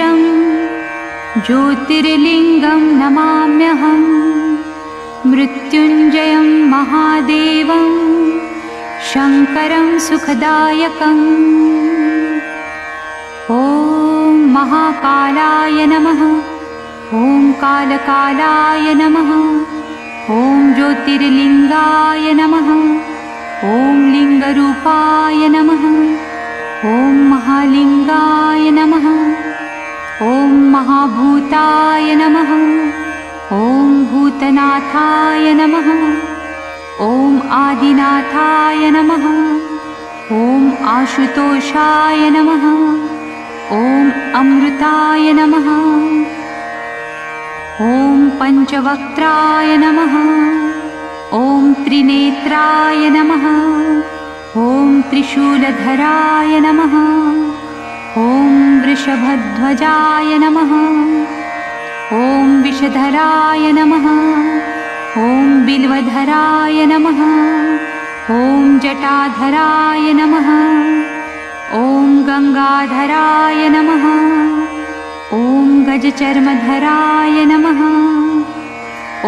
ज्योतिर्लिङ्गं ज्योतिर्लिङ्गं नमाम्यहं मृत्युञ्जयं महादेवं शङ्करं सुखदायकम् ॐ महाकालाय नमः ॐ कालकालाय नमः ॐ ज्योतिर्लिङ्गाय नमः ॐ लिङ्गरूपाय नमः ॐ महालिङ्गाय नमः ॐ महाभूताय नमः ॐ भूतनाथाय नमः ॐ आदिनाथाय नमः ॐ आशुतोषाय नमः ॐ अमृताय नमः ॐ पञ्चवक्त्राय नमः ॐ त्रिनेत्राय नमः ॐ त्रिशूलधराय नमः ॐ वृषभध्वजाय नमः ॐ विषधराय नमः ॐ बिल्वधराय नमः ॐ जटाधराय नमः ॐ गङ्गाधराय नमः ॐ गजचर्मधराय नमः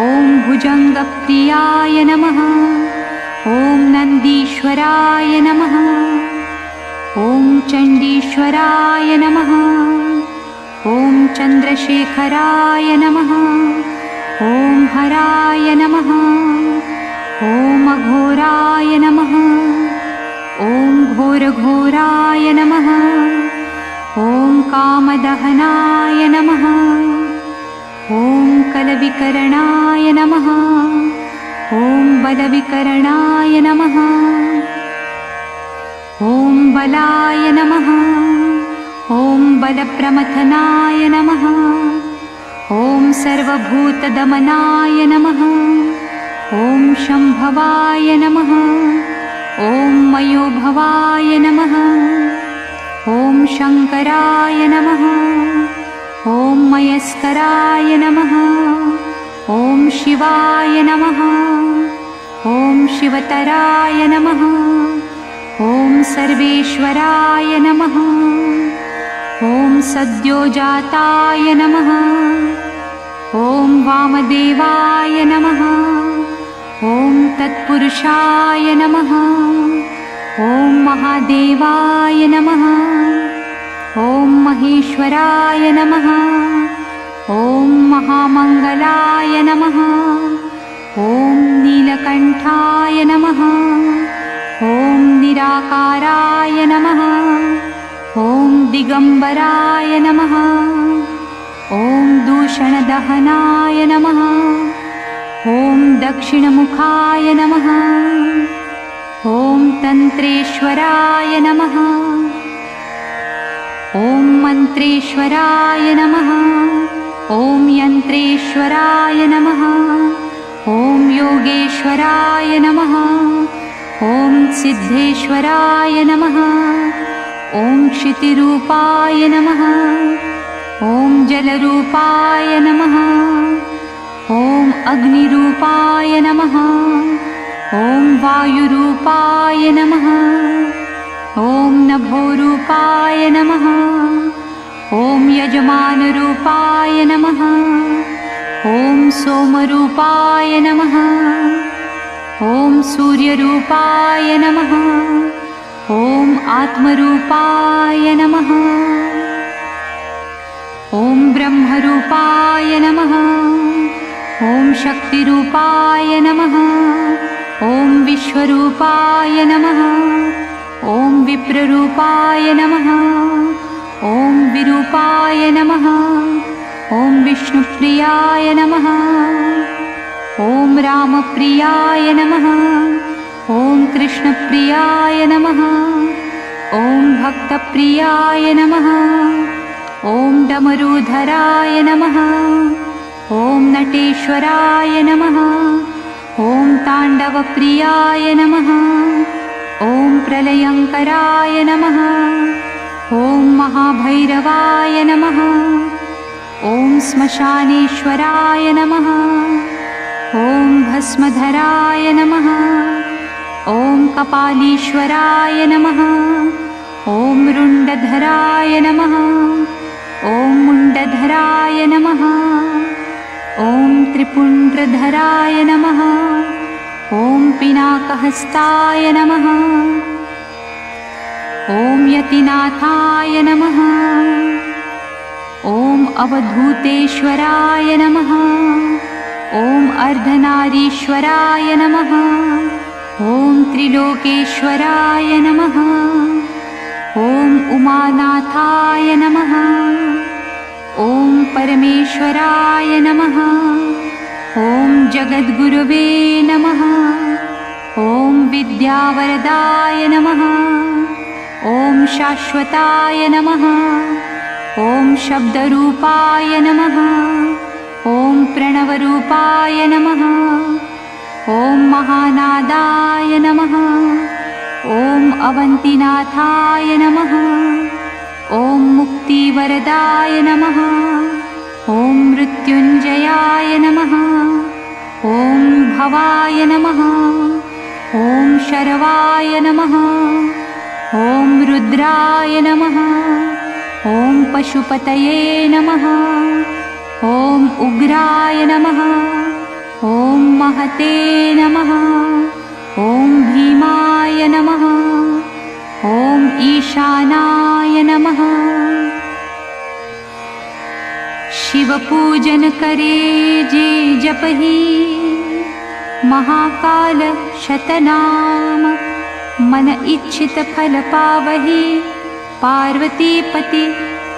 ॐ भुजङ्गप्रियाय नमः ॐ नन्दीश्वराय नमः ॐ चण्डीश्वराय नमः ॐ चन्द्रशेखराय नमः ॐ हराय नमः ॐ अघोराय नमः ॐ घोरघोराय नमः ॐ कामदहनाय नमः ॐ कलविकरणाय नमः ॐ बलविकरणाय नमः ॐ बलाय नमः ॐ बलप्रमथनाय नमः ॐ सर्वभूतदमनाय नमः ॐ शम्भवाय नमः ॐ मयोभवाय नमः ॐ शङ्कराय नमः ॐ मयस्कराय नमः ॐ शिवाय नमः ॐ शिवतराय नमः ॐ सर्वेश्वराय नमः ॐ सद्योजाताय नमः ॐ वामदेवाय नमः ॐ तत्पुरुषाय नमः ॐ महादेवाय नमः ॐ महेश्वराय नमः ॐ महामङ्गलाय नमः ॐ नीलकण्ठाय नमः ॐ निराकाराय नमः ॐ दिगम्बराय नमः ॐ दूषणदहनाय नमः ॐ दक्षिणमुखाय नमः ॐ तन्त्रेश्वराय नमः ॐ मन्त्रेश्वराय नमः ॐ यन्त्रेश्वराय नमः ॐ योगेश्वराय नमः ॐ सिद्धेश्वराय नमः ॐ क्षितिरूपाय नमः ॐ जलरूपाय नमः ॐ अग्निरूपाय नमः ॐ वायुरूपाय नमः ॐ नभोरूपाय नमः ॐ यजमानरूपाय नमः ॐ सोमरूपाय नमः ॐ सूर्यरूपाय नमः ॐ आत्मरूपाय नमः ॐ ब्रह्मरूपाय नमः ॐ शक्तिरूपाय नमः ॐ विश्वरूपाय नमः ॐ विप्ररूपाय नमः ॐ विरूपाय नमः ॐ विष्णुप्रियाय नमः ॐ रामप्रियाय नमः ॐ कृष्णप्रियाय नमः ॐ भक्तप्रियाय नमः ॐ डमरूधराय नमः ॐ नटेश्वराय नमः ॐ ताण्डवप्रियाय नमः ॐ प्रलयङ्कराय नमः ॐ महाभैरवाय नमः ॐ श्मशानेश्वराय नमः ॐ भस्मधराय नमः ॐ कपालीश्वराय नमः ॐ रुण्डधराय नमः ॐ त्रिपुरान्तकाय नमः। ॐ त्रिपुण्ड्रधराय नमः। ॐ पिनाकहस्ताय नमः। ॐ यतिनाथाय नमः। ॐ अवधूतेश्वराय नमः। ॐ अर्धनारीश्वराय नमः। ॐ त्रिलोकेश्वराय नमः। ॐ उमानाथाय नमः। ॐ परमेश्वराय नमः। ॐ जगद्गुरुवे नमः। ॐ विद्यावरदाय नमः। ॐ शाश्वताय नमः। ॐ शब्दरूपाय नमः। ॐ प्रणवरूपाय नमः। ॐ महानादाय नमः। ॐ अवन्तिनाथाय नमः। ॐ मुक्तिवरदाय नमः। ॐ मृत्युञ्जयाय नमः। ॐ भवाय नमः। ॐ शरवाय नमः। ॐ रुद्राय नमः। ॐ पशुपतये नमः। ॐ उग्राय नमः। ॐ महते नमः। ॐ भीमाय नमः। ॐ ईशानाय नमः। शिवपूजन करे जे जपहि महाकाल शतनाम। मन इच्छित फल पावहि पार्वतीपति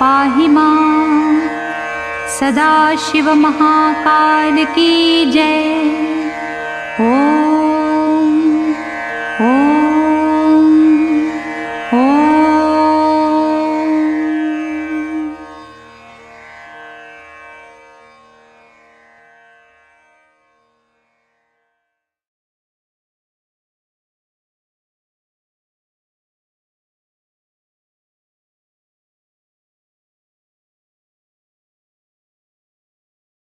पाहि मां। सदा शिव महाकाल की जय। ॐ